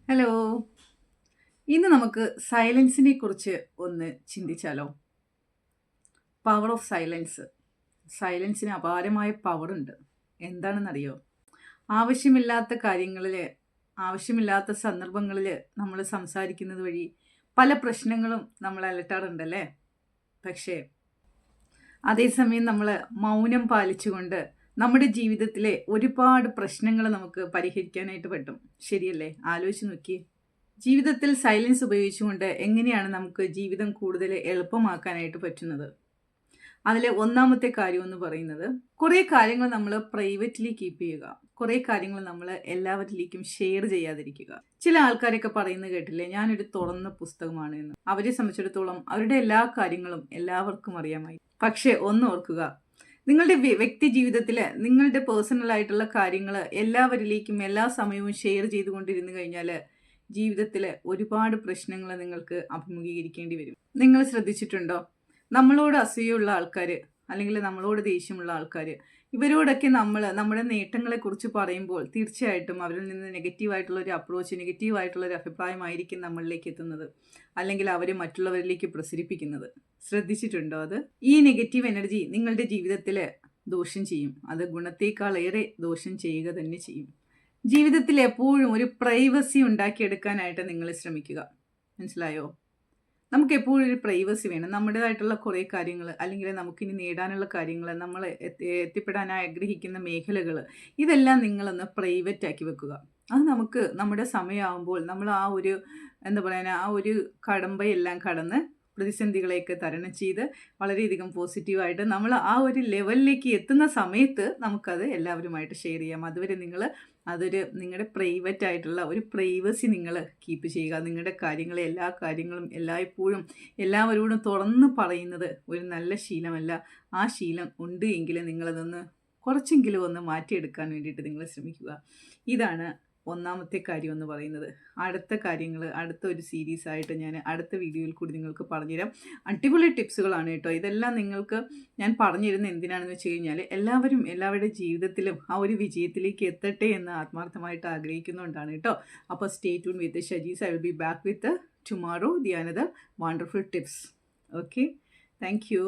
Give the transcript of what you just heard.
Hello. ഇന്ന് നമുക്ക് സൈലൻസിനെ കുറിച്ച് ഒന്ന് ചിന്തിച്ചാലോ? Power of silence. സൈലൻസിന് അപാരമായ പവറുണ്ട്. എന്താണെന്നറിയോ? ആവശ്യമില്ലാത്ത കാര്യങ്ങളിൽ, ആവശ്യമില്ലാത്ത സന്ദർഭങ്ങളിൽ നമ്മൾ സംസാരിക്കുന്നത് വഴി പല പ്രശ്നങ്ങളും നമ്മൾ അലട്ടാറുണ്ടല്ലേ? പക്ഷേ അതേസമയം നമ്മൾ മൗനം പാലിച്ചുകൊണ്ട് നമ്മുടെ ജീവിതത്തിലെ ഒരുപാട് പ്രശ്നങ്ങൾ നമുക്ക് പരിഹരിക്കാനായിട്ട് പറ്റും. ശരിയല്ലേ? ആലോചിച്ച് നോക്കിയേ. ജീവിതത്തിൽ സൈലൻസ് ഉപയോഗിച്ചുകൊണ്ട് എങ്ങനെയാണ് നമുക്ക് ജീവിതം കൂടുതൽ എളുപ്പമാക്കാനായിട്ട് പറ്റുന്നത്? അതിലെ ഒന്നാമത്തെ കാര്യം എന്ന് പറയുന്നത്, കുറേ കാര്യങ്ങൾ നമ്മൾ പ്രൈവറ്റ്ലി കീപ്പ് ചെയ്യുക. കുറേ കാര്യങ്ങൾ നമ്മൾ എല്ലാവരിലേക്കും ഷെയർ ചെയ്യാതിരിക്കുക. ചില ആൾക്കാരൊക്കെ പറയുന്നത് കേട്ടില്ലേ, ഞാനൊരു തുറന്ന പുസ്തകമാണ് എന്ന്. അവരെ സംബന്ധിച്ചിടത്തോളം അവരുടെ എല്ലാ കാര്യങ്ങളും എല്ലാവർക്കും അറിയാമായി. പക്ഷേ ഒന്ന് ഓർക്കുക, നിങ്ങളുടെ വ്യക്തി ജീവിതത്തിൽ നിങ്ങളുടെ പേഴ്സണൽ ആയിട്ടുള്ള കാര്യങ്ങൾ എല്ലാവരിലേക്കും എല്ലാ സമയവും ഷെയർ ചെയ്തുകൊണ്ടിരുന്നു കഴിഞ്ഞാൽ ജീവിതത്തിൽ ഒരുപാട് പ്രശ്നങ്ങൾ നിങ്ങൾക്ക് അഭിമുഖീകരിക്കേണ്ടി വരും. നിങ്ങൾ ശ്രദ്ധിച്ചിട്ടുണ്ടോ? നമ്മളോട് അസൂയുള്ള ആൾക്കാർ, അല്ലെങ്കിൽ നമ്മളോട് ദേഷ്യമുള്ള ആൾക്കാർ, ഇവരോടൊക്കെ നമ്മൾ നമ്മുടെ നേട്ടങ്ങളെക്കുറിച്ച് പറയുമ്പോൾ തീർച്ചയായിട്ടും അവരിൽ നിന്ന് നെഗറ്റീവായിട്ടുള്ളൊരു അപ്രോച്ച്, നെഗറ്റീവായിട്ടുള്ളൊരു അഭിപ്രായമായിരിക്കും നമ്മളിലേക്ക് എത്തുന്നത്, അല്ലെങ്കിൽ അവർ മറ്റുള്ളവരിലേക്ക് പ്രസരിപ്പിക്കുന്നത്. ശ്രദ്ധിച്ചിട്ടുണ്ടോ അത്? ഈ നെഗറ്റീവ് എനർജി നിങ്ങളുടെ ജീവിതത്തിൽ ദോഷം ചെയ്യും. അത് ഗുണത്തേക്കാളേറെ ദോഷം ചെയ്യുക തന്നെ ചെയ്യും. ജീവിതത്തിൽ എപ്പോഴും ഒരു പ്രൈവസി ഉണ്ടാക്കിയെടുക്കാനായിട്ട് നിങ്ങൾ ശ്രമിക്കുക. മനസ്സിലായോ? നമുക്ക് എപ്പോഴും ഒരു പ്രൈവസി വേണം. നമ്മുടേതായിട്ടുള്ള കുറേ കാര്യങ്ങൾ, അല്ലെങ്കിൽ നമുക്കിനി നേടാനുള്ള കാര്യങ്ങൾ, നമ്മൾ എത്തിപ്പെടാൻ ആഗ്രഹിക്കുന്ന മേഖലകൾ, ഇതെല്ലാം നിങ്ങളൊന്ന് പ്രൈവറ്റ് ആക്കി വെക്കുക. അത് നമുക്ക് നമ്മുടെ സമയമാകുമ്പോൾ നമ്മൾ ആ ഒരു ആ ഒരു കടമ്പയെല്ലാം കടന്ന് പ്രതിസന്ധികളെയൊക്കെ തരണം ചെയ്ത് വളരെയധികം പോസിറ്റീവായിട്ട് നമ്മൾ ആ ഒരു ലെവലിലേക്ക് എത്തുന്ന സമയത്ത് നമുക്കത് എല്ലാവരുമായിട്ട് ഷെയർ ചെയ്യാം. അതുവരെ നിങ്ങളുടെ പ്രൈവറ്റ് ആയിട്ടുള്ള ഒരു പ്രൈവസി നിങ്ങൾ കീപ്പ് ചെയ്യുക. നിങ്ങളുടെ കാര്യങ്ങളെ, എല്ലാ കാര്യങ്ങളും എല്ലായ്പ്പോഴും എല്ലാവരോടും തുറന്ന് പറയുന്നത് ഒരു നല്ല ശീലമല്ല. ആ ശീലം ഉണ്ട് എങ്കിൽ നിങ്ങളതൊന്ന് കുറച്ചെങ്കിലും ഒന്ന് മാറ്റിയെടുക്കാൻ വേണ്ടിയിട്ട് നിങ്ങൾ ശ്രമിക്കുക. ഇതാണ് ഒന്നാമത്തെ കാര്യം എന്ന് പറയുന്നത്. അടുത്ത കാര്യങ്ങൾ അടുത്ത ഒരു സീരീസ് ആയിട്ട് ഞാൻ അടുത്ത വീഡിയോയിൽ കൂടി നിങ്ങൾക്ക് പറഞ്ഞുതരാം. അടിപൊളി ടിപ്സുകളാണ് കേട്ടോ. ഇതെല്ലാം നിങ്ങൾക്ക് ഞാൻ പറഞ്ഞിരുന്നത് എന്തിനാണെന്ന് വെച്ച് കഴിഞ്ഞാൽ, എല്ലാവരും എല്ലാവരുടെ ജീവിതത്തിലും ആ ഒരു വിജയത്തിലേക്ക് എത്തട്ടെ എന്ന് ആത്മാർത്ഥമായിട്ട് ആഗ്രഹിക്കുന്നുകൊണ്ടാണ് കേട്ടോ. അപ്പോൾ സ്റ്റേ ട്യൂൺ വിത്ത് ഷജീസ്. I will be back with tomorrow the another wonderful tips. Okay, thank U.